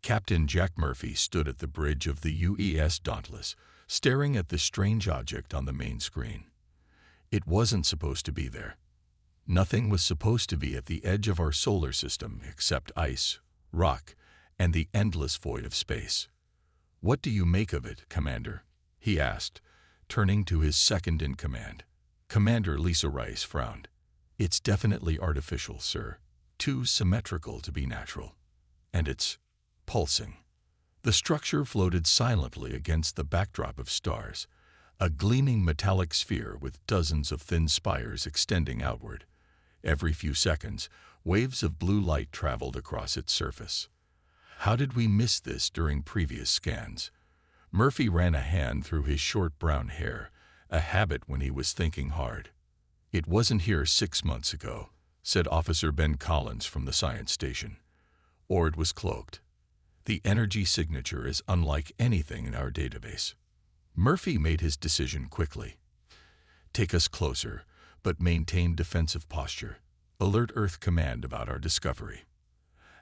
Captain Jack Murphy stood at the bridge of the UES Dauntless, staring at the strange object on the main screen. It wasn't supposed to be there. Nothing was supposed to be at the edge of our solar system except ice, rock, and the endless void of space. "What do you make of it, Commander?" he asked, turning to his second-in-command. Commander Lisa Rice frowned. "It's definitely artificial, sir. Too symmetrical to be natural. And it's pulsing." The structure floated silently against the backdrop of stars, a gleaming metallic sphere with dozens of thin spires extending outward. Every few seconds, waves of blue light traveled across its surface. How did we miss this during previous scans? Murphy ran a hand through his short brown hair, a habit when he was thinking hard. "It wasn't here 6 months ago," said Officer Ben Collins from the science station. "Or it was cloaked. The energy signature is unlike anything in our database." Murphy made his decision quickly. "Take us closer, but maintain defensive posture. Alert Earth Command about our discovery."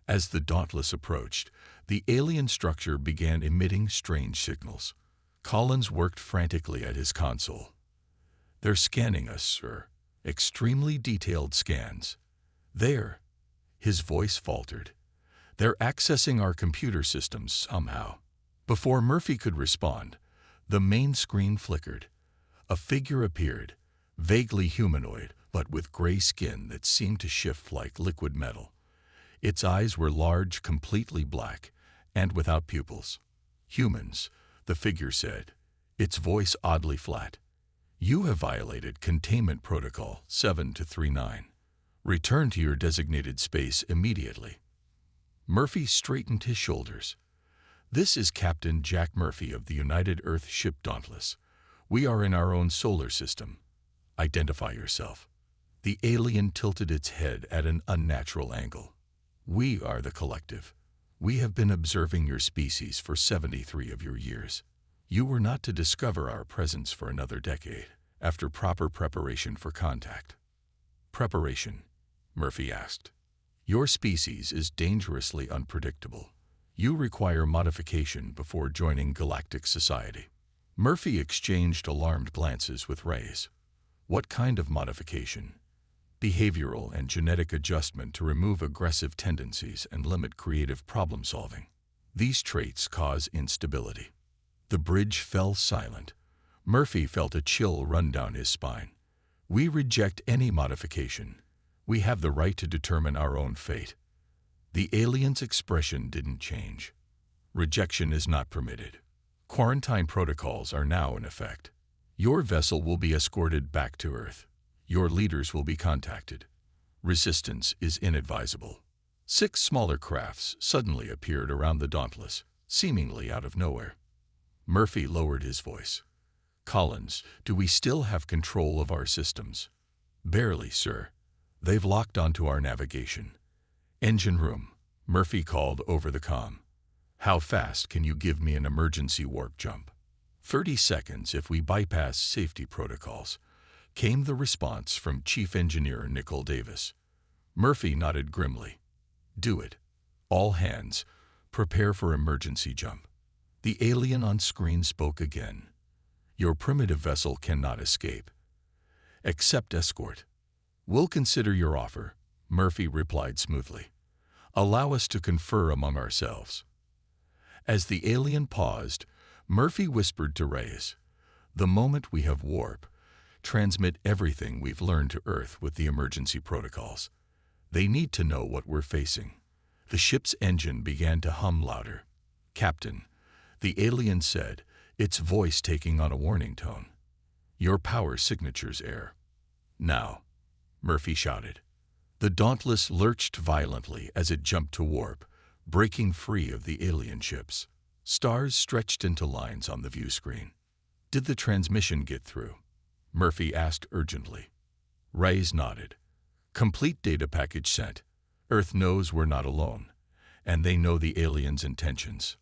As the Dauntless approached, the alien structure began emitting strange signals. Collins worked frantically at his console. "They're scanning us, sir. Extremely detailed scans." "There." His voice faltered. "They're accessing our computer systems somehow." Before Murphy could respond, the main screen flickered. A figure appeared, vaguely humanoid, but with gray skin that seemed to shift like liquid metal. Its eyes were large, completely black, and without pupils. "Humans," the figure said, its voice oddly flat. "You have violated Containment Protocol 7239. Return to your designated space immediately." Murphy straightened his shoulders. "This is Captain Jack Murphy of the United Earth ship Dauntless. We are in our own solar system. Identify yourself." The alien tilted its head at an unnatural angle. "We are the collective. We have been observing your species for 73 of your years. You were not to discover our presence for another decade, after proper preparation for contact." "Preparation?" Murphy asked. "Your species is dangerously unpredictable. You require modification before joining galactic society." Murphy exchanged alarmed glances with Reyes. "What kind of modification?" "Behavioral and genetic adjustment to remove aggressive tendencies and limit creative problem-solving. These traits cause instability." The bridge fell silent. Murphy felt a chill run down his spine. "We reject any modification. We have the right to determine our own fate." The alien's expression didn't change. "Rejection is not permitted. Quarantine protocols are now in effect. Your vessel will be escorted back to Earth. Your leaders will be contacted. Resistance is inadvisable." 6 smaller crafts suddenly appeared around the Dauntless, seemingly out of nowhere. Murphy lowered his voice. "Collins, do we still have control of our systems?" "Barely, sir. They've locked onto our navigation." "Engine room," Murphy called over the comm. "How fast can you give me an emergency warp jump?" 30 seconds if we bypass safety protocols," came the response from Chief Engineer Nicole Davis. Murphy nodded grimly. "Do it. All hands, prepare for emergency jump." The alien on screen spoke again. "Your primitive vessel cannot escape. Accept escort." "We'll consider your offer," Murphy replied smoothly. "Allow us to confer among ourselves." As the alien paused, Murphy whispered to Reyes, "The moment we have warp, transmit everything we've learned to Earth with the emergency protocols. They need to know what we're facing." The ship's engine began to hum louder. "Captain," the alien said, its voice taking on a warning tone, "your power signature's air." "Now," Murphy shouted. The Dauntless lurched violently as it jumped to warp, breaking free of the alien ships. Stars stretched into lines on the view screen. "Did the transmission get through?" Murphy asked urgently. Reyes nodded. "Complete data package sent. Earth knows we're not alone, and they know the aliens' intentions."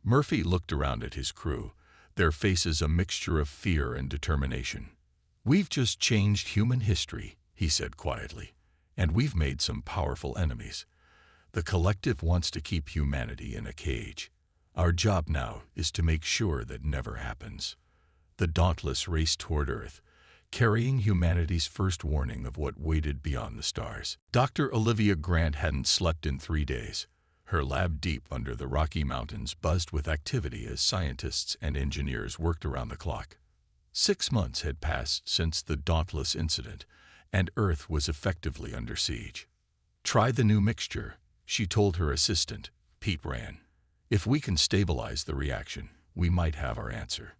Murphy looked around at his crew, their faces a mixture of fear and determination. "We've just changed human history," he said quietly, "and we've made some powerful enemies. The collective wants to keep humanity in a cage. Our job now is to make sure that never happens. The Dauntless raced toward Earth, carrying humanity's first warning of what waited beyond the stars. Dr. Olivia Grant hadn't slept in 3 days. Her lab deep under the Rocky Mountains buzzed with activity as scientists and engineers worked around the clock. 6 months had passed since the Dauntless incident, and Earth was effectively under siege. "Try the new mixture," she told her assistant, Pete Rand. "If we can stabilize the reaction, we might have our answer."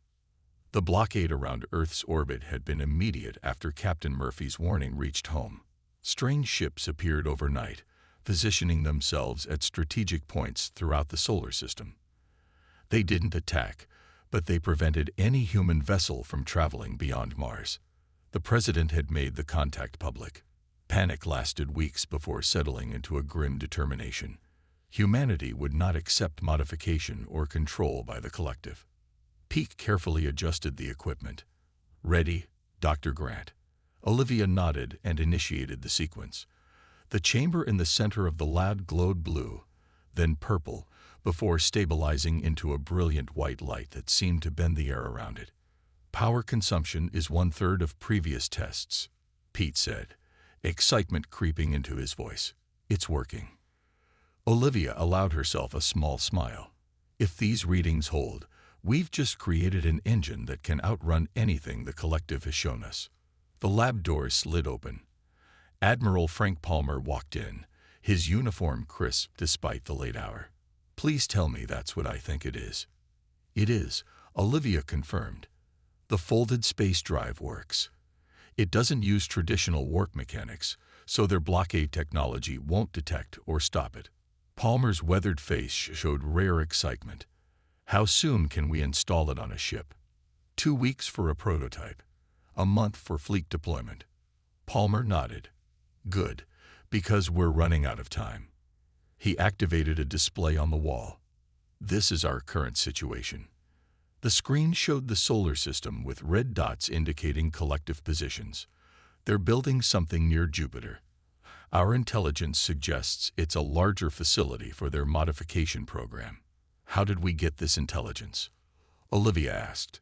The blockade around Earth's orbit had been immediate after Captain Murphy's warning reached home. Strange ships appeared overnight, positioning themselves at strategic points throughout the solar system. They didn't attack, but they prevented any human vessel from traveling beyond Mars. The president had made the contact public. Panic lasted weeks before settling into a grim determination. Humanity would not accept modification or control by the collective. Pete carefully adjusted the equipment. "Ready, Dr. Grant." Olivia nodded and initiated the sequence. The chamber in the center of the lab glowed blue, then purple, before stabilizing into a brilliant white light that seemed to bend the air around it. "Power consumption is 1/3 of previous tests," Pete said, excitement creeping into his voice. "It's working." Olivia allowed herself a small smile. "If these readings hold, we've just created an engine that can outrun anything the collective has shown us." The lab doors slid open. Admiral Frank Palmer walked in, his uniform crisp despite the late hour. "Please tell me that's what I think it is." "It is," Olivia confirmed. "The folded space drive works. It doesn't use traditional warp mechanics, so their blockade technology won't detect or stop it." Palmer's weathered face showed rare excitement. "How soon can we install it on a ship?" 2 weeks for a prototype. A month for fleet deployment." Palmer nodded. "Good, because we're running out of time." He activated a display on the wall. "This is our current situation." The screen showed the solar system with red dots indicating collective positions. "They're building something near Jupiter. Our intelligence suggests it's a larger facility for their modification program." "How did we get this intelligence?" Olivia asked.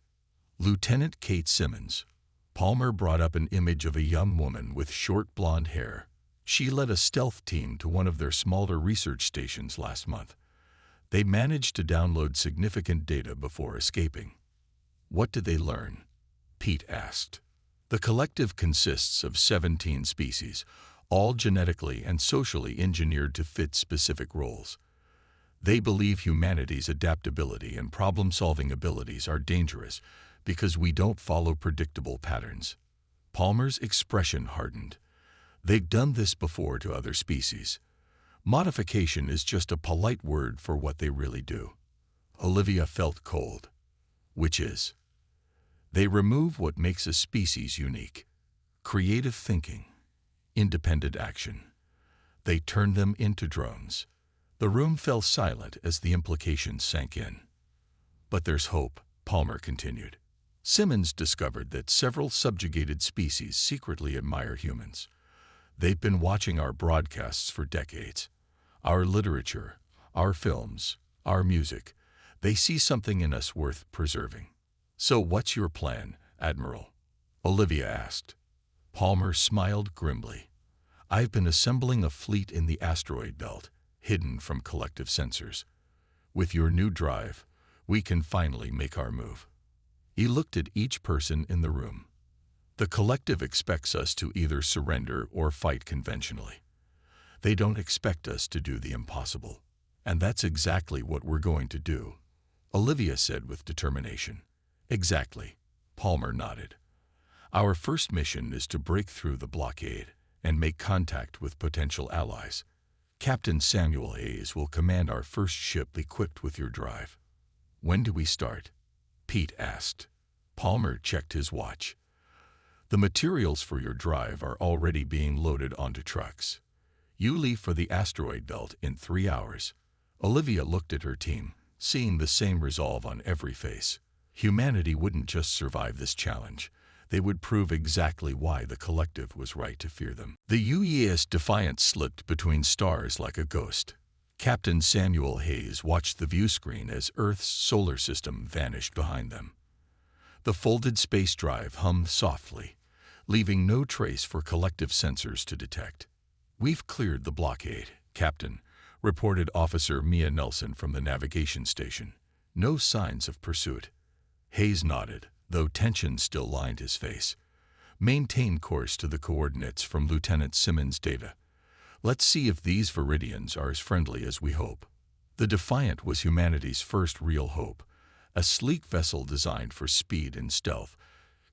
"Lieutenant Kate Simmons." Palmer brought up an image of a young woman with short blonde hair. "She led a stealth team to one of their smaller research stations last month. They managed to download significant data before escaping." "What did they learn?" Pete asked. "The collective consists of 17 species, all genetically and socially engineered to fit specific roles. They believe humanity's adaptability and problem-solving abilities are dangerous because we don't follow predictable patterns." Palmer's expression hardened. "They've done this before to other species. Modification is just a polite word for what they really do." Olivia felt cold. "Which is?" "They remove what makes a species unique. Creative thinking, independent action. They turn them into drones." The room fell silent as the implications sank in. "But there's hope," Palmer continued. "Simmons discovered that several subjugated species secretly admire humans. They've been watching our broadcasts for decades. Our literature, our films, our music. They see something in us worth preserving." "So what's your plan, Admiral?" Olivia asked. Palmer smiled grimly. "I've been assembling a fleet in the asteroid belt, hidden from collective sensors. With your new drive, we can finally make our move." He looked at each person in the room. "The collective expects us to either surrender or fight conventionally. They don't expect us to do the impossible. And that's exactly what we're going to do," Olivia said with determination. "Exactly," Palmer nodded. "Our first mission is to break through the blockade and make contact with potential allies. Captain Samuel Hayes will command our first ship equipped with your drive." "When do we start?" Pete asked. Palmer checked his watch. "The materials for your drive are already being loaded onto trucks. You leave for the asteroid belt in 3 hours." Olivia looked at her team, seeing the same resolve on every face. Humanity wouldn't just survive this challenge. They would prove exactly why the collective was right to fear them. The UES Defiant slipped between stars like a ghost. Captain Samuel Hayes watched the view screen as Earth's solar system vanished behind them. The folded space drive hummed softly, leaving no trace for collective sensors to detect. "We've cleared the blockade, Captain," reported Officer Mia Nelson from the navigation station. "No signs of pursuit." Hayes nodded, though tension still lined his face. "Maintain course to the coordinates from Lieutenant Simmons' data. Let's see if these Viridians are as friendly as we hope." The Defiant was humanity's first real hope, a sleek vessel designed for speed and stealth,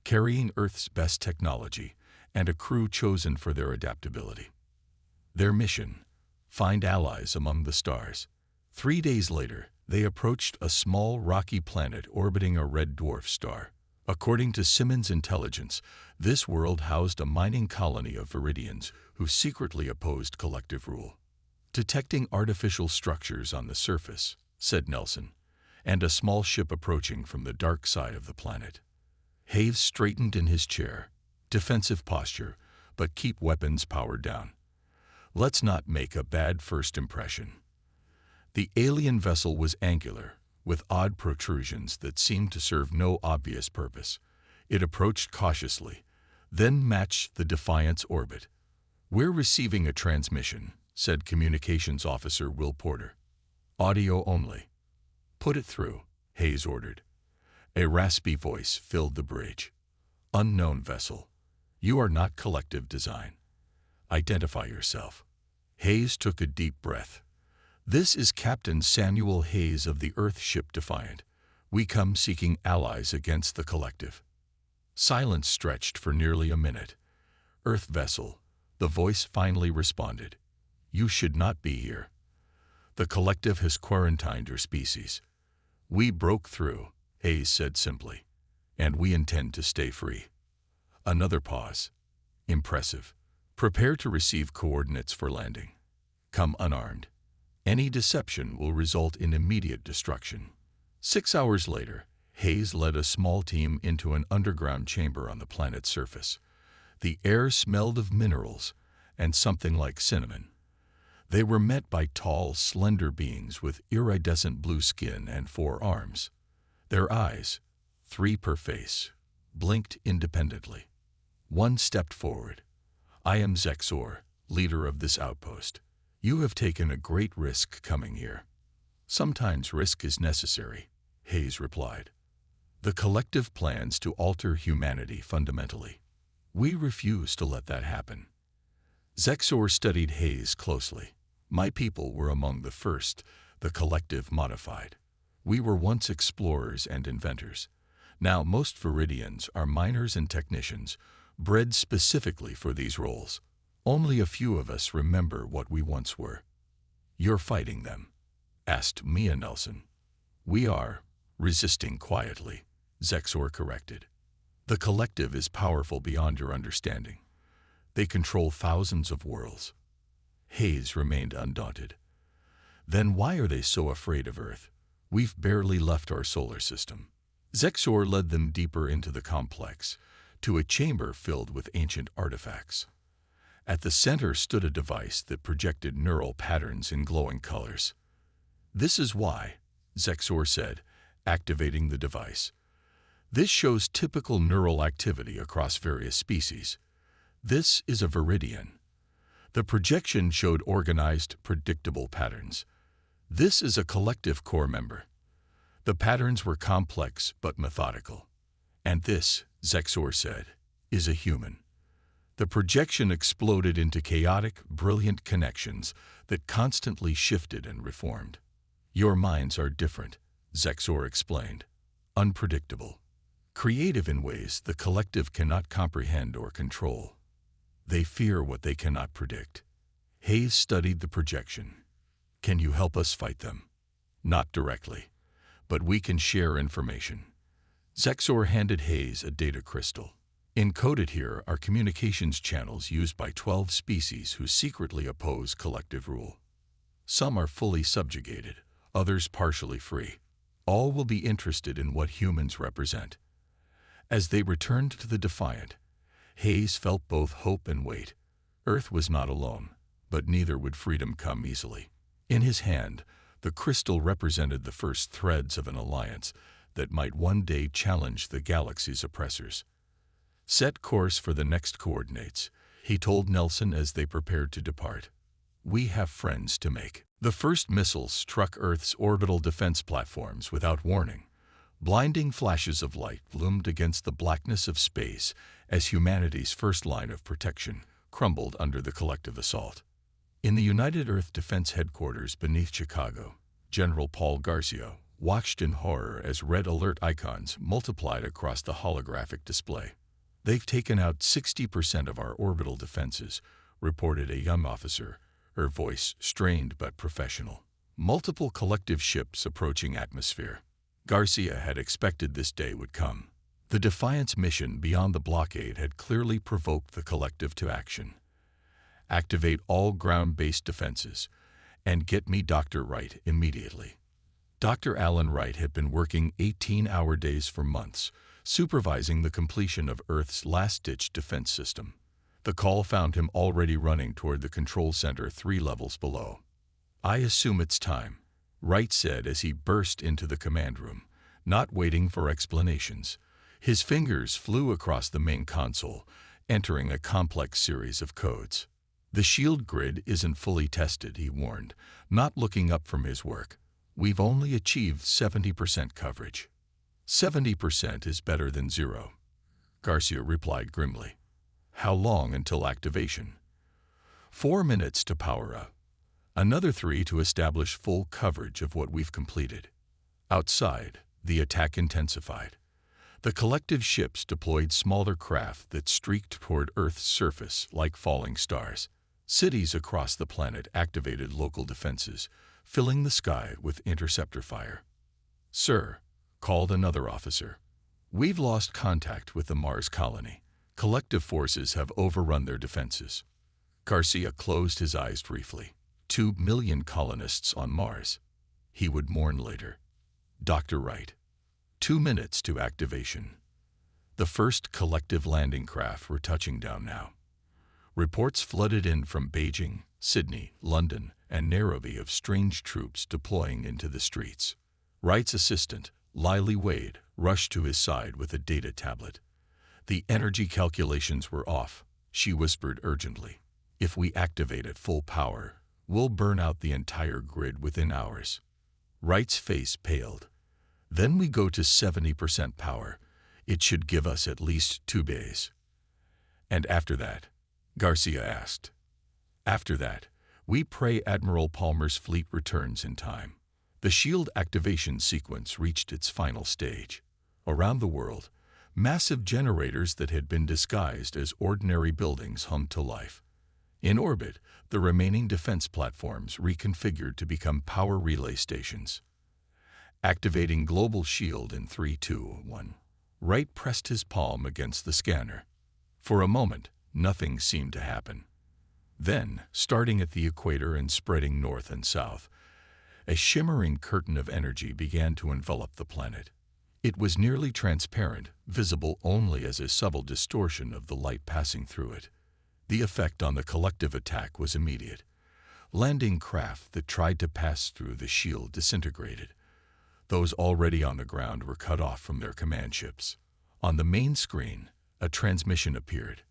carrying Earth's best technology and a crew chosen for their adaptability. Their mission: find allies among the stars. 3 days later, they approached a small rocky planet orbiting a red dwarf star. According to Simmons' intelligence, this world housed a mining colony of Viridians who secretly opposed collective rule. "Detecting artificial structures on the surface," said Nelson, "and a small ship approaching from the dark side of the planet." Hayes straightened in his chair. "Defensive posture, but keep weapons powered down. Let's not make a bad first impression." The alien vessel was angular, with odd protrusions that seemed to serve no obvious purpose. It approached cautiously, then matched the Defiant's orbit. "We're receiving a transmission," said Communications Officer Will Porter. "Audio only." "Put it through," Hayes ordered. A raspy voice filled the bridge. "Unknown vessel. You are not collective design. Identify yourself." Hayes took a deep breath. "This is Captain Samuel Hayes of the Earthship Defiant. We come seeking allies against the collective." Silence stretched for nearly a minute. "Earth vessel," the voice finally responded. "You should not be here. The collective has quarantined your species." "We broke through," Hayes said simply, "and we intend to stay free." Another pause. "Impressive. Prepare to receive coordinates for landing. Come unarmed. Any deception will result in immediate destruction." 6 hours later, Hayes led a small team into an underground chamber on the planet's surface. The air smelled of minerals and something like cinnamon. They were met by tall, slender beings with iridescent blue skin and 4 arms. Their eyes, 3 per face, blinked independently. One stepped forward. "I am Zexor, leader of this outpost. You have taken a great risk coming here." "Sometimes risk is necessary," Hayes replied. "The collective plans to alter humanity fundamentally. We refuse to let that happen." Zexor studied Hayes closely. "My people were among the first, the collective modified. We were once explorers and inventors. Now most Viridians are miners and technicians, bred specifically for these roles. Only a few of us remember what we once were." "You're fighting them?" asked Mia Nelson. "We are, resisting quietly," Zexor corrected. "The collective is powerful beyond your understanding. They control thousands of worlds." Hayes remained undaunted. "Then why are they so afraid of Earth? We've barely left our solar system." Zexor led them deeper into the complex, to a chamber filled with ancient artifacts. At the center stood a device that projected neural patterns in glowing colors. "This is why," Zexor said, activating the device. "This shows typical neural activity across various species. This is a Viridian." The projection showed organized, predictable patterns. "This is a collective core member." The patterns were complex but methodical. "And this," Zexor said, "is a human." The projection exploded into chaotic, brilliant connections that constantly shifted and reformed. "Your minds are different," Zexor explained. "Unpredictable. Creative in ways the collective cannot comprehend or control. They fear what they cannot predict." Hayes studied the projection. "Can you help us fight them?" "Not directly, but we can share information." Zexor handed Hayes a data crystal. "Encoded here are communications channels used by 12 species who secretly oppose collective rule. Some are fully subjugated, others partially free. All will be interested in what humans represent. As they returned to the Defiant, Hayes felt both hope and weight. Earth was not alone, but neither would freedom come easily. In his hand, the crystal represented the first threads of an alliance that might one day challenge the galaxy's oppressors. "Set course for the next coordinates," he told Nelson as they prepared to depart. "We have friends to make." The first missiles struck Earth's orbital defense platforms without warning. Blinding flashes of light loomed against the blackness of space as humanity's first line of protection crumbled under the collective assault. In the United Earth Defense Headquarters beneath Chicago, General Paul Garcia watched in horror as red alert icons multiplied across the holographic display. "They've taken out 60% of our orbital defenses," reported a young officer, her voice strained but professional. Multiple collective ships approaching atmosphere. Garcia had expected this day would come. The Defiant's mission beyond the blockade had clearly provoked the collective to action. "Activate all ground-based defenses, and get me Dr. Wright immediately." Dr. Alan Wright had been working 18-hour days for months, supervising the completion of Earth's last-ditch defense system. The call found him already running toward the control center 3 levels below. "I assume it's time," Wright said as he burst into the command room, not waiting for explanations. His fingers flew across the main console, entering a complex series of codes. "The shield grid isn't fully tested," he warned, not looking up from his work. "We've only achieved 70% coverage." "70% is better than 0, Garcia replied grimly. "How long until activation?" 4 minutes to power up. Another 3 to establish full coverage of what we've completed." Outside, the attack intensified. The collective ships deployed smaller craft that streaked toward Earth's surface like falling stars. Cities across the planet activated local defenses, filling the sky with interceptor fire. "Sir," called another officer, "we've lost contact with the Mars colony. Collective forces have overrun their defenses." Garcia closed his eyes briefly. 2 million colonists on Mars. He would mourn later. Dr. Wright. 2 minutes to activation. The first collective landing craft were touching down now. Reports flooded in from Beijing, Sydney, London, and Nairobi of strange troops deploying into the streets. Wright's assistant, Lily Wade, rushed to his side with a data tablet. "The energy calculations were off," she whispered urgently. "If we activate at full power, we'll burn out the entire grid within hours." Wright's face paled. "Then we go to 70% power. It should give us at least 2 days." "And after that?" Garcia asked. "After that, we pray Admiral Palmer's fleet returns in time." The shield activation sequence reached its final stage. Around the world, massive generators that had been disguised as ordinary buildings hummed to life. In orbit, the remaining defense platforms reconfigured to become power relay stations. Activating Global Shield in 3, 2, 1. Wright pressed his palm against the scanner. For a moment, nothing seemed to happen. Then, starting at the equator and spreading north and south, a shimmering curtain of energy began to envelop the planet. It was nearly transparent, visible only as a subtle distortion of the light passing through it. The effect on the collective attack was immediate. Landing craft that tried to pass through the shield disintegrated. Those already on the ground were cut off from their command ships. On the main screen, a transmission appeared.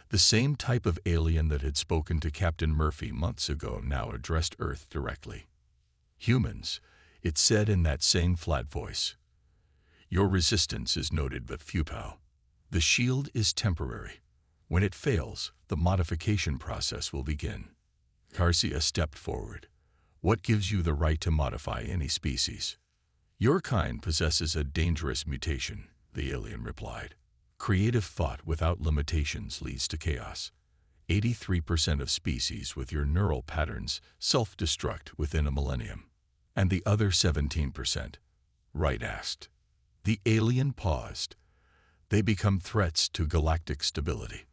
The same type of alien that had spoken to Captain Murphy months ago now addressed Earth directly. "Humans," it said in that same flat voice. "Your resistance is noted but futile. The shield is temporary. When it fails, the modification process will begin." Garcia stepped forward. "What gives you the right to modify any species?" "Your kind possesses a dangerous mutation," the alien replied. "Creative thought without limitations leads to chaos. 83% of species with your neural patterns self-destruct within a millennium." "And the other 17%? Wright asked. The alien paused. "They become threats to galactic stability."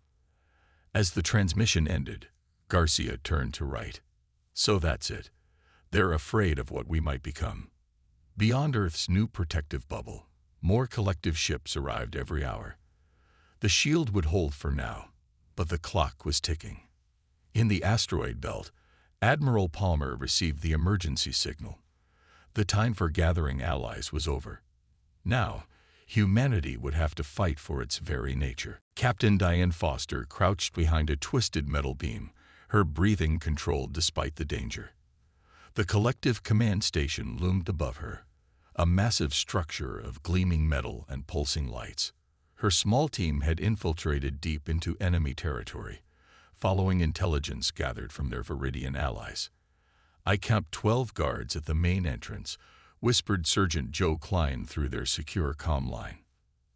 As the transmission ended, Garcia turned to Wright. "So that's it. They're afraid of what we might become. Beyond Earth's new protective bubble, More collective ships arrived every hour. The shield would hold for now, but the clock was ticking. In the asteroid belt, Admiral Palmer received the emergency signal. The time for gathering allies was over. Now, humanity would have to fight for its very nature. Captain Diane Foster crouched behind a twisted metal beam, her breathing controlled despite the danger. The collective command station loomed above her, a massive structure of gleaming metal and pulsing lights. Her small team had infiltrated deep into enemy territory, following intelligence gathered from their Viridian allies. "I count 12 guards at the main entrance," whispered Sergeant Joe Klein through their secure comm line.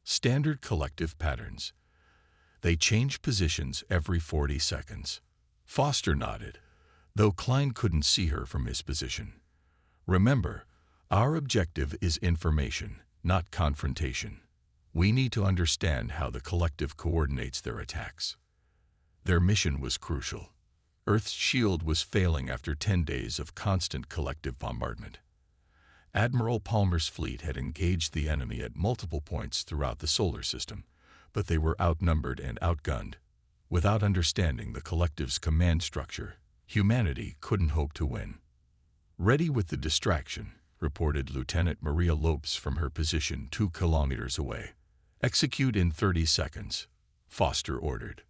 "Standard collective patterns. They change positions every 40 seconds. Foster nodded, though Klein couldn't see her from his position. "Remember, our objective is information, not confrontation. We need to understand how the collective coordinates their attacks." Their mission was crucial. Earth's shield was failing after 10 days of constant collective bombardment. Admiral Palmer's fleet had engaged the enemy at multiple points throughout the solar system, but they were outnumbered and outgunned. Without understanding the collective's command structure, humanity couldn't hope to win. "Ready with the distraction," reported Lieutenant Maria Lopes from her position 2 kilometers away. "Execute in 30 seconds," Foster ordered.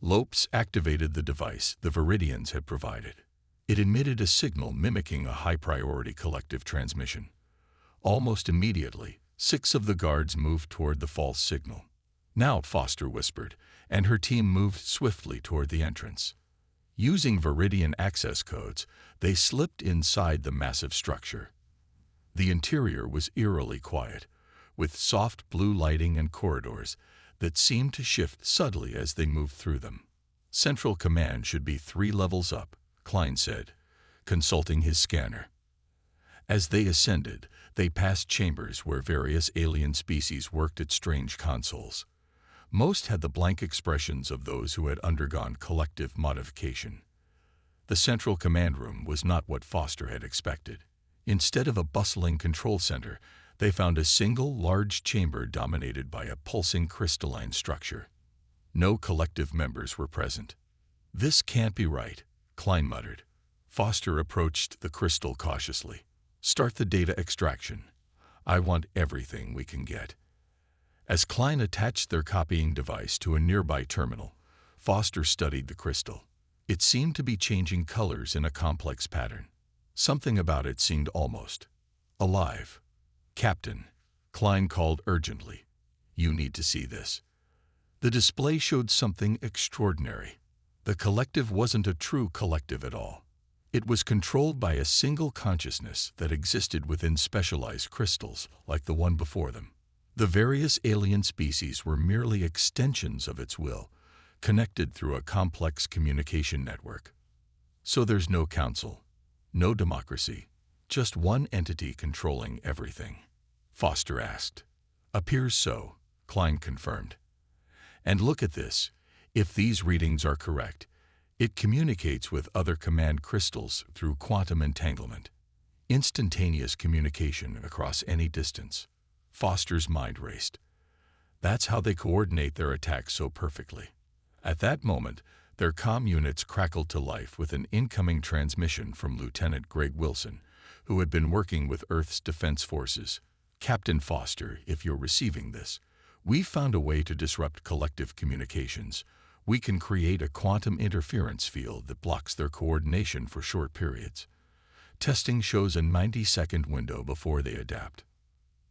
Lopes activated the device the Viridians had provided. It emitted a signal mimicking a high-priority collective transmission. Almost immediately, 6 of the guards moved toward the false signal. "Now," Foster whispered, and her team moved swiftly toward the entrance. Using Viridian access codes, they slipped inside the massive structure. The interior was eerily quiet, with soft blue lighting and corridors that seemed to shift subtly as they moved through them. "Central Command should be 3 levels up," Klein said, consulting his scanner. As they ascended, they passed chambers where various alien species worked at strange consoles. Most had the blank expressions of those who had undergone collective modification. The Central Command room was not what Foster had expected. Instead of a bustling control center, they found a single large chamber dominated by a pulsing crystalline structure. No collective members were present. "This can't be right," Klein muttered. Foster approached the crystal cautiously. "Start the data extraction. I want everything we can get." As Klein attached their copying device to a nearby terminal, Foster studied the crystal. It seemed to be changing colors in a complex pattern. Something about it seemed almost alive. "Captain," Klein called urgently, "you need to see this." The display showed something extraordinary. The collective wasn't a true collective at all. It was controlled by a single consciousness that existed within specialized crystals like the one before them. The various alien species were merely extensions of its will, connected through a complex communication network. "So there's no council, no democracy, just one entity controlling everything?" Foster asked. "Appears so," Klein confirmed. "And look at this. If these readings are correct, it communicates with other command crystals through quantum entanglement. Instantaneous communication across any distance." Foster's mind raced. That's how they coordinate their attacks so perfectly. At that moment, their comm units crackled to life with an incoming transmission from Lieutenant Greg Wilson, who had been working with Earth's Defense Forces. "Captain Foster, if you're receiving this, we found a way to disrupt collective communications. We can create a quantum interference field that blocks their coordination for short periods. Testing shows a 90-second window before they adapt."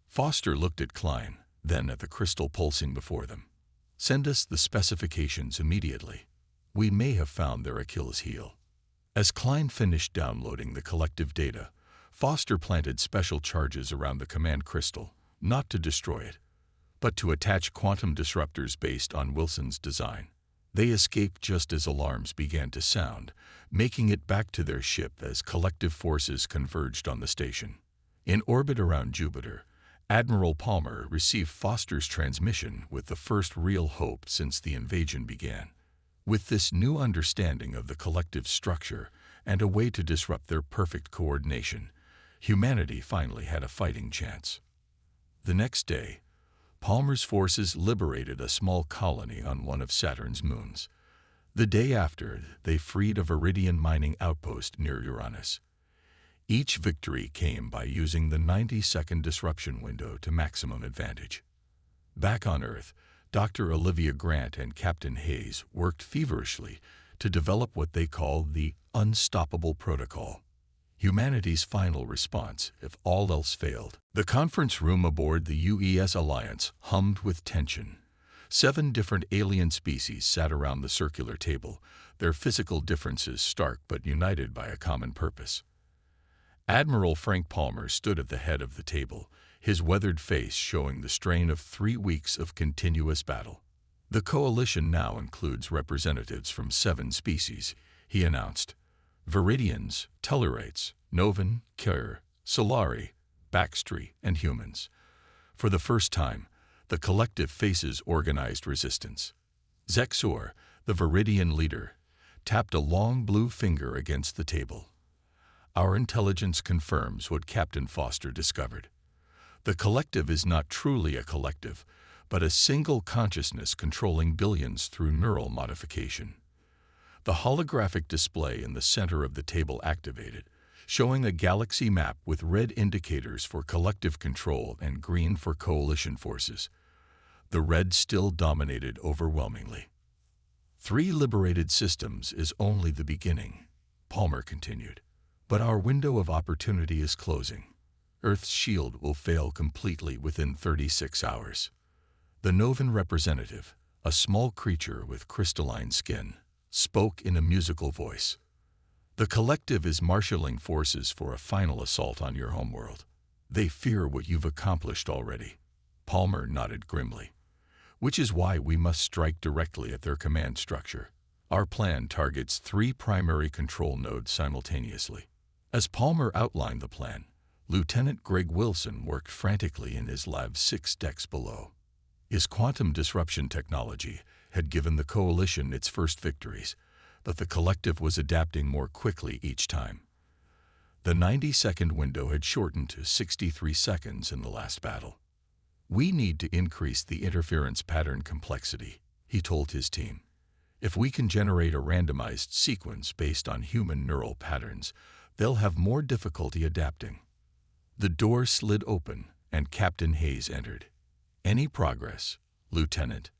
Foster looked at Klein, then at the crystal pulsing before them. "Send us the specifications immediately. We may have found their Achilles heel." As Klein finished downloading the collective data, Foster planted special charges around the command crystal, not to destroy it, but to attach quantum disruptors based on Wilson's design. They escaped just as alarms began to sound, making it back to their ship as collective forces converged on the station. In orbit around Jupiter, Admiral Palmer received Foster's transmission with the first real hope since the invasion began. With this new understanding of the collective structure and a way to disrupt their perfect coordination, humanity finally had a fighting chance. The next day, Palmer's forces liberated a small colony on one of Saturn's moons. The day after, they freed a Viridian mining outpost near Uranus. Each victory came by using the 90-second disruption window to maximum advantage. Back on Earth, Dr. Olivia Grant and Captain Hayes worked feverishly to develop what they call the Unstoppable Protocol, humanity's final response if all else failed. The conference room aboard the UES Alliance hummed with tension. 7 different alien species sat around the circular table, their physical differences stark but united by a common purpose. Admiral Frank Palmer stood at the head of the table, his weathered face showing the strain of 3 weeks of continuous battle. The coalition now includes representatives from 7 species, he announced. Viridians, Tellurites, Novan, Kyr, Solari, Baxtri, and humans. For the first time, the collective faces organized resistance. Zexor, the Viridian leader, tapped a long blue finger against the table. Our intelligence confirms what Captain Foster discovered. The collective is not truly a collective, but a single consciousness controlling billions through neural modification. The holographic display in the center of the table activated, showing a galaxy map with red indicators for collective control and green for coalition forces. The red still dominated overwhelmingly. 3 liberated systems is only the beginning, Palmer continued. But our window of opportunity is closing. Earth's shield will fail completely within 36 hours. The Novan representative, a small creature with crystalline skin, spoke in a musical voice. The collective is marshaling forces for a final assault on your homeworld. They fear what you've accomplished already. Palmer nodded grimly. Which is why we must strike directly at their command structure. Our plan targets 3 primary control nodes simultaneously. As Palmer outlined the plan, Lieutenant Greg Wilson worked frantically in his lab 6 decks below. His quantum disruption technology had given the coalition its first victories, but the collective was adapting more quickly each time. The 90-second window had shortened to 63 seconds in the last battle. We need to increase the interference pattern complexity, he told his team. If we can generate a randomized sequence based on human neural patterns, they'll have more difficulty adapting. The door slid open, and Captain Hayes entered. Any progress, Lieutenant?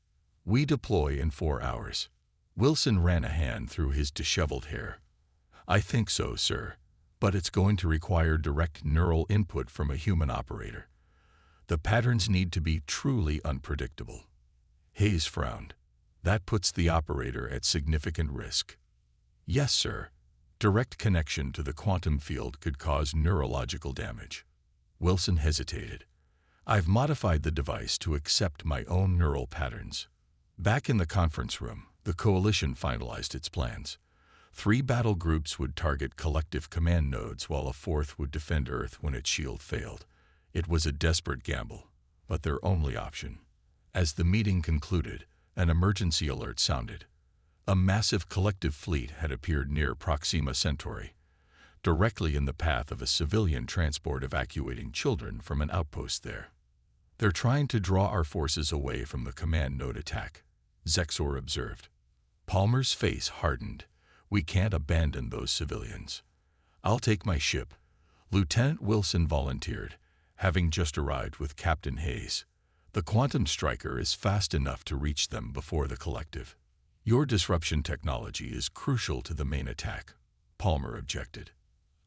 We deploy in 4 hours. Wilson ran a hand through his disheveled hair. I think so, sir, but it's going to require direct neural input from a human operator. The patterns need to be truly unpredictable. Hayes frowned. That puts the operator at significant risk. Yes, sir. Direct connection to the quantum field could cause neurological damage. Wilson hesitated. I've modified the device to accept my own neural patterns. Back in the conference room, the coalition finalized its plans. 3 battle groups would target collective command nodes while a 4th would defend Earth when its shield failed. It was a desperate gamble, but their only option. As the meeting concluded, an emergency alert sounded. A massive collective fleet had appeared near Proxima Centauri, directly in the path of a civilian transport evacuating children from an outpost there. They're trying to draw our forces away from the command node attack, Zexor observed. Palmer's face hardened. We can't abandon those civilians. I'll take my ship. Lieutenant Wilson volunteered, having just arrived with Captain Hayes. The quantum striker is fast enough to reach them before the collective. Your disruption technology is crucial to the main attack, Palmer objected.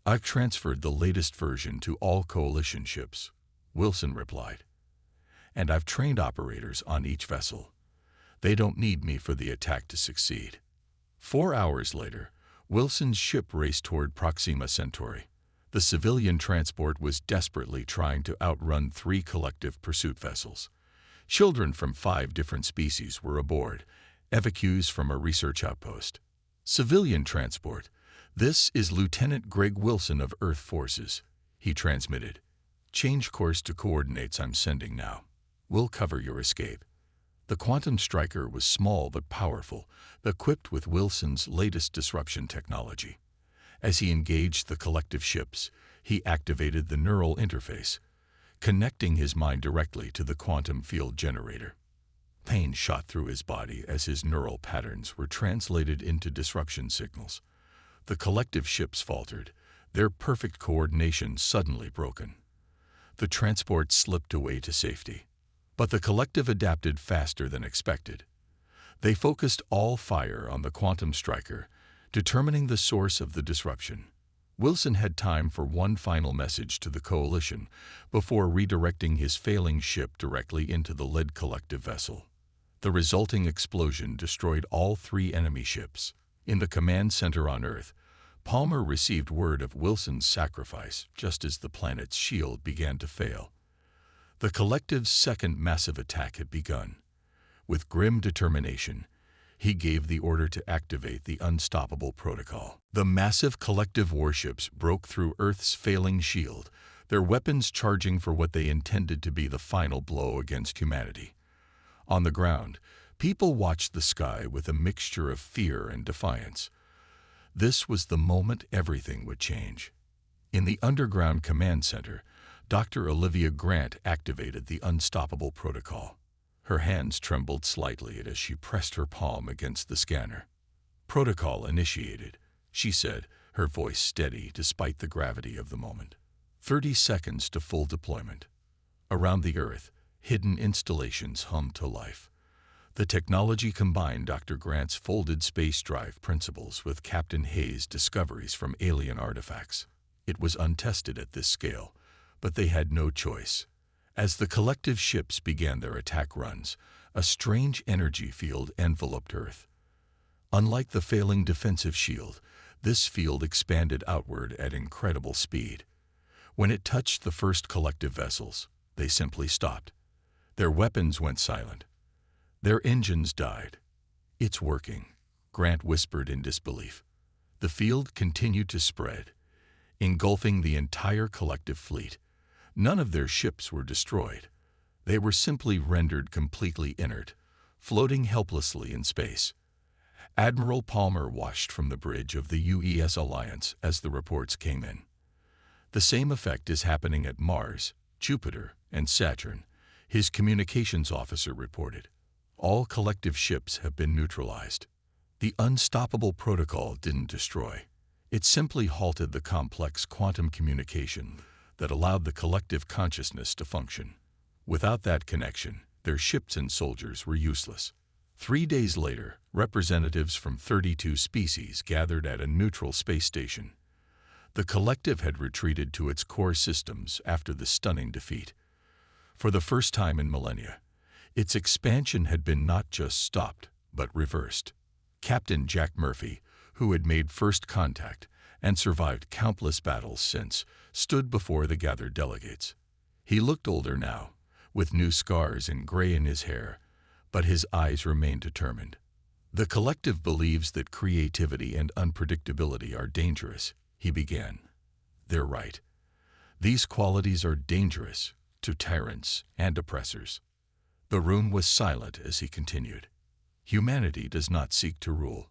I've transferred the latest version to all coalition ships, Wilson replied. And I've trained operators on each vessel. They don't need me for the attack to succeed. 4 hours later, Wilson's ship raced toward Proxima Centauri. The civilian transport was desperately trying to outrun 3 collective pursuit vessels. Children from 5 different species were aboard, evacuees from a research outpost. Civilian transport. This is Lieutenant Greg Wilson of Earth Forces, he transmitted. Change course to coordinates I'm sending now. We'll cover your escape. The quantum striker was small but powerful, equipped with Wilson's latest disruption technology. As he engaged the collective ships, he activated the neural interface. connecting his mind directly to the quantum field generator. Pain shot through his body as his neural patterns were translated into disruption signals. The collective ships faltered, their perfect coordination suddenly broken. The transport slipped away to safety. But the collective adapted faster than expected. They focused all fire on the quantum striker, determining the source of the disruption. Wilson had time for one final message to the coalition before redirecting his failing ship directly into the lead collective vessel. The resulting explosion destroyed all 3 enemy ships. In the command center on Earth, Palmer received word of Wilson's sacrifice just as the planet's shield began to fail. The collective's second massive attack had begun. With grim determination, he gave the order to activate the unstoppable protocol. The massive collective warships broke through Earth's failing shield, their weapons charging for what they intended to be the final blow against humanity. On the ground, people watched the sky with a mixture of fear and defiance. This was the moment everything would change. In the underground command center, Dr. Olivia Grant activated the unstoppable protocol. Her hands trembled slightly as she pressed her palm against the scanner. "Protocol initiated," she said, her voice steady despite the gravity of the moment. 30 seconds to full deployment. Around the Earth, hidden installations hummed to life. The technology combined Dr. Grant's folded space drive principles with Captain Hayes' discoveries from alien artifacts. It was untested at this scale, but they had no choice. As the collective ships began their attack runs, a strange energy field enveloped Earth. Unlike the failing defensive shield, this field expanded outward at incredible speed. When it touched the first collective vessels, they simply stopped. Their weapons went silent. Their engines died. "It's working," Grant whispered in disbelief. The field continued to spread, engulfing the entire collective fleet. None of their ships were destroyed. They were simply rendered completely inert, floating helplessly in space. Admiral Palmer watched from the bridge of the UES Alliance as the reports came in. "The same effect is happening at Mars, Jupiter, and Saturn," his communications officer reported. "All collective ships have been neutralized." The unstoppable protocol didn't destroy. It simply halted the complex quantum communication that allowed the collective consciousness to function. Without that connection, their ships and soldiers were useless. 3 days later, representatives from 32 species gathered at a neutral space station. The collective had retreated to its core systems after the stunning defeat. For the first time in millennia, its expansion had been not just stopped, but reversed. Captain Jack Murphy, who had made first contact and survived countless battles since, stood before the gathered delegates. He looked older now, with new scars and gray in his hair, but his eyes remained determined. "The collective believes that creativity and unpredictability are dangerous," he began. "They're right. These qualities are dangerous to tyrants and oppressors." The room was silent as he continued. "Humanity does not seek to rule.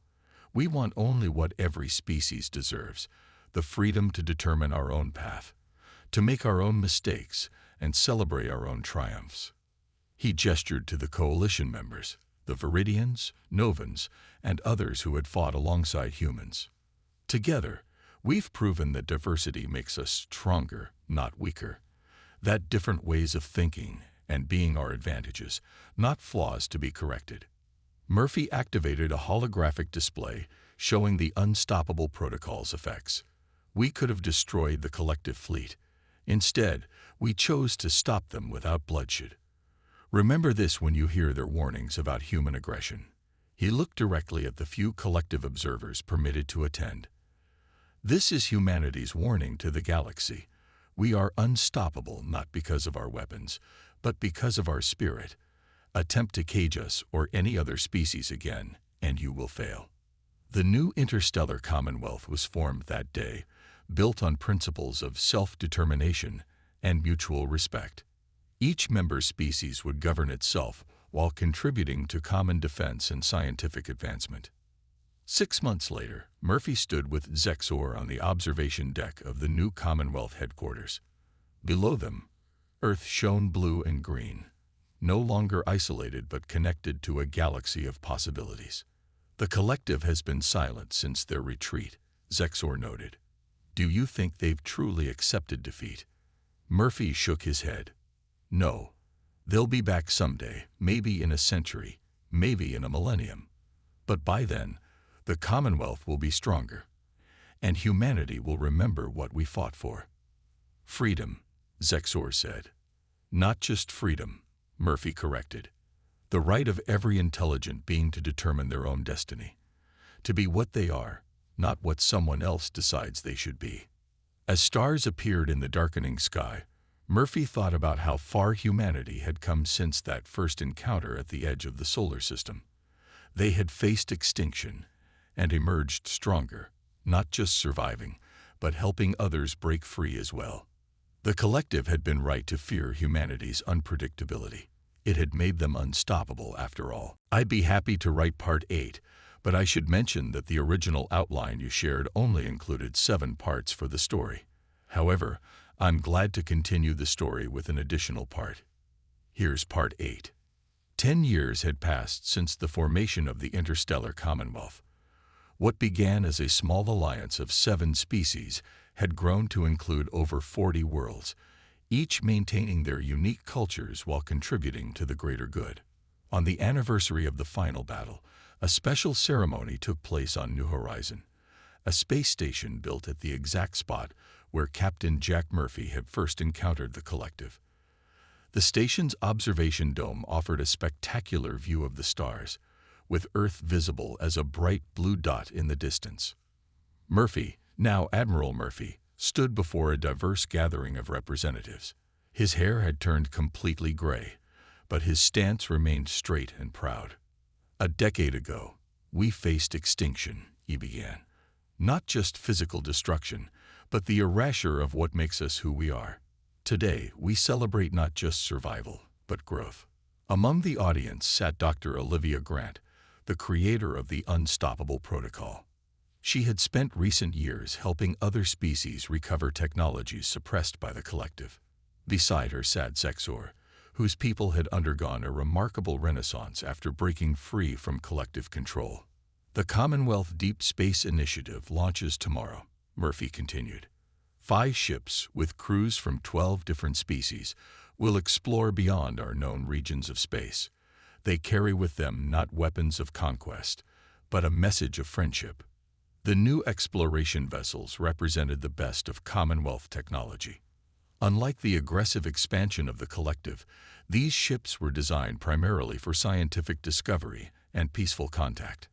We want only what every species deserves, the freedom to determine our own path, to make our own mistakes, and celebrate our own triumphs." He gestured to the coalition members, the Viridians, Novans, and others who had fought alongside humans. "Together, we've proven that diversity makes us stronger, not weaker. That different ways of thinking and being are advantages, not flaws to be corrected." Murphy activated a holographic display showing the unstoppable protocol's effects. "We could have destroyed the collective fleet. Instead, we chose to stop them without bloodshed. Remember this when you hear their warnings about human aggression." He looked directly at the few collective observers permitted to attend. "This is humanity's warning to the galaxy. We are unstoppable not because of our weapons, but because of our spirit. Attempt to cage us or any other species again, and you will fail." The new interstellar commonwealth was formed that day, built on principles of self-determination and mutual respect. Each member species would govern itself while contributing to common defense and scientific advancement. 6 months later, Murphy stood with Zexor on the observation deck of the new Commonwealth headquarters. Below them, Earth shone blue and green, no longer isolated but connected to a galaxy of possibilities. The collective has been silent since their retreat, Zexor noted. Do you think they've truly accepted defeat? Murphy shook his head. No. They'll be back someday, maybe in a century, maybe in a millennium. But by then, the Commonwealth will be stronger, and humanity will remember what we fought for. Freedom, Zexor said. Not just freedom, Murphy corrected. The right of every intelligent being to determine their own destiny. To be what they are, not what someone else decides they should be. As stars appeared in the darkening sky, Murphy thought about how far humanity had come since that first encounter at the edge of the solar system. They had faced extinction and emerged stronger, not just surviving, but helping others break free as well. The collective had been right to fear humanity's unpredictability. It had made them unstoppable after all. I'd be happy to write part 8, but I should mention that the original outline you shared only included 7 parts for the story. However, I'm glad to continue the story with an additional part. Here's part 8. 10 years had passed since the formation of the Interstellar Commonwealth. What began as a small alliance of 7 species had grown to include over 40 worlds, each maintaining their unique cultures while contributing to the greater good. On the anniversary of the final battle, a special ceremony took place on New Horizon, a space station built at the exact spot where Captain Jack Murphy had first encountered the collective. The station's observation dome offered a spectacular view of the stars, with Earth visible as a bright blue dot in the distance. Murphy, now Admiral Murphy, stood before a diverse gathering of representatives. His hair had turned completely gray, but his stance remained straight and proud. A decade ago, we faced extinction, he began. Not just physical destruction, but the erasure of what makes us who we are. Today, we celebrate not just survival, but growth. Among the audience sat Dr. Olivia Grant, the creator of the Unstoppable Protocol. She had spent recent years helping other species recover technologies suppressed by the collective. Beside her sat Zexor, whose people had undergone a remarkable renaissance after breaking free from collective control. The Commonwealth Deep Space Initiative launches tomorrow, Murphy continued. 5 ships with crews from 12 different species will explore beyond our known regions of space. They carry with them not weapons of conquest, but a message of friendship. The new exploration vessels represented the best of Commonwealth technology. Unlike the aggressive expansion of the collective, these ships were designed primarily for scientific discovery and peaceful contact.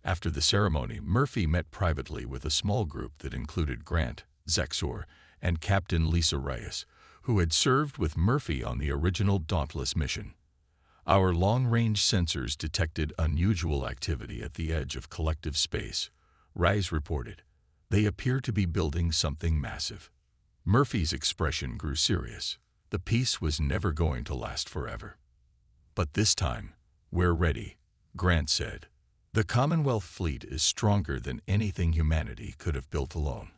After the ceremony, Murphy met privately with a small group that included Grant, Zexor, and Captain Lisa Reyes, who had served with Murphy on the original Dauntless mission. Our long-range sensors detected unusual activity at the edge of collective space, Reyes reported. They appear to be building something massive. Murphy's expression grew serious. The peace was never going to last forever. But this time, we're ready, Grant said. The Commonwealth fleet is stronger than anything humanity could have built alone,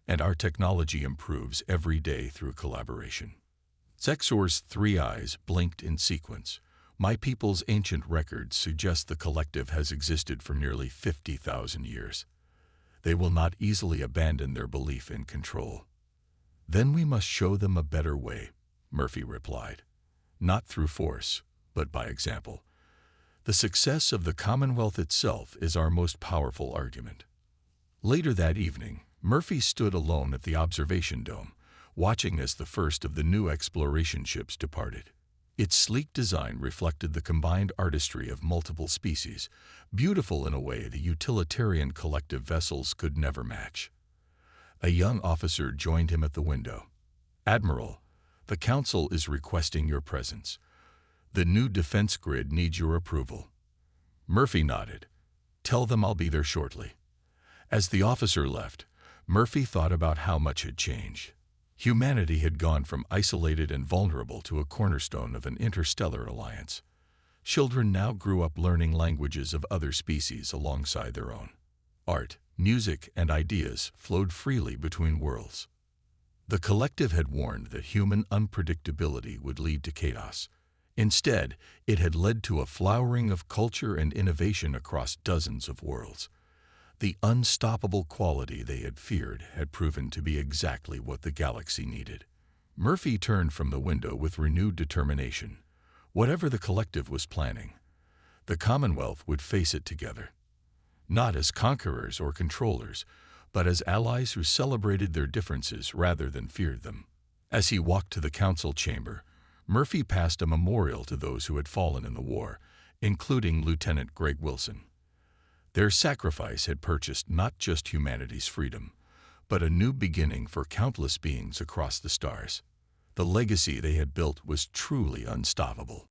and our technology improves every day through collaboration. Zexor's 3 eyes blinked in sequence. My people's ancient records suggest the collective has existed for nearly 50,000 years. They will not easily abandon their belief in control. Then we must show them a better way, Murphy replied. Not through force, but by example. The success of the Commonwealth itself is our most powerful argument. Later that evening, Murphy stood alone at the observation dome, watching as the first of the new exploration ships departed. Its sleek design reflected the combined artistry of multiple species, beautiful in a way the utilitarian collective vessels could never match. A young officer joined him at the window. Admiral, the Council is requesting your presence. The new defense grid needs your approval. Murphy nodded. Tell them I'll be there shortly. As the officer left, Murphy thought about how much had changed. Humanity had gone from isolated and vulnerable to a cornerstone of an interstellar alliance. Children now grew up learning languages of other species alongside their own. Art, music, and ideas flowed freely between worlds. The collective had warned that human unpredictability would lead to chaos. Instead, it had led to a flowering of culture and innovation across dozens of worlds. The unstoppable quality they had feared had proven to be exactly what the galaxy needed. Murphy turned from the window with renewed determination. Whatever the collective was planning, the Commonwealth would face it together. Not as conquerors or controllers, but as allies who celebrated their differences rather than feared them. As he walked to the council chamber, Murphy passed a memorial to those who had fallen in the war, including Lieutenant Greg Wilson. Their sacrifice had purchased not just humanity's freedom, but a new beginning for countless beings across the stars. The legacy they had built was truly unstoppable.